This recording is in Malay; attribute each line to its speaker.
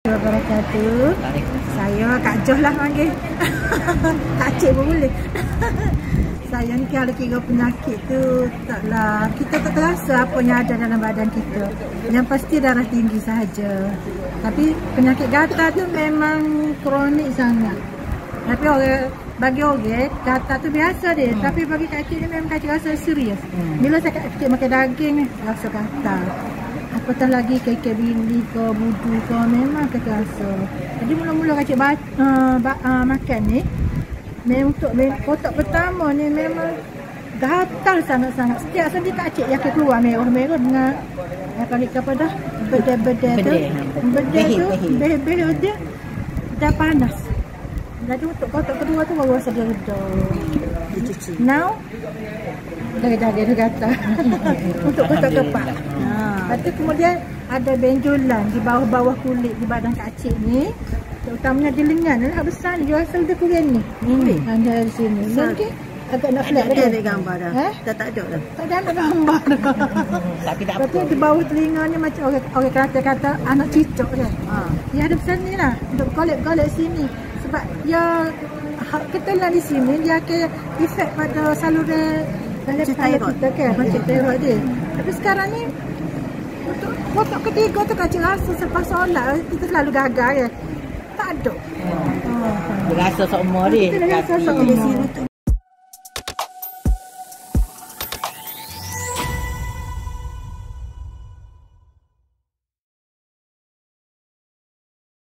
Speaker 1: Wabarakatuh. Saya Kak Joh lah panggil. Kak Cik pun boleh. Saya ni kalau kira penyakit tu taklah, kita tak terasa apa yang ada dalam badan kita. Yang pasti darah tinggi sahaja. Tapi penyakit gatal tu memang kronik sangat. Tapi bagi orang gatal tu biasa dia. Tapi bagi Kak Cik ni memang Kak Cik rasa serius. Bila saya Kak Cik makan daging ni rasa gatal. Apatah lagi kekek bili ke budu ke memang kita rasa. Jadi mula-mula Kak Cik makan ni, untuk kotak pertama ni memang gatal sangat-sangat. Setiap sendi Kak Cik yang keluar merah-merah dengan kali apa dah bedeh-bedeh tu. Bedeh tu, beheh dia dah panas. Jadi untuk kotak kedua tu baru rasa dia reda. Now dah gatal. Untuk kotak keempat. Lepas tu kemudian ada benjolan di bawah-bawah kulit di badan Kak Cik ni. Terutamanya di lengan ni lah besar ni. Dia asal dia kurang ni. Ada di sini. Mungkin agak nak flat lagi.
Speaker 2: Ada gambar dah. Tak ada dah.
Speaker 1: Tak ada gambar dah.
Speaker 2: Tapi tak
Speaker 1: apa. Di bawah telinga ni macam orang kata anak cicak dia. Dia ada besar ni lah. Untuk golek-golek sini. Sebab dia ketelan di sini dia akan efek pada saluran kita kan. Macam terot dia. Tapi sekarang ni untuk kotak ketiga tu Kak Cik rasa selepas solat kita selalu gagal ya. Tak ada.
Speaker 2: Dia rasa seumur dia.
Speaker 1: Dia rasa seumur.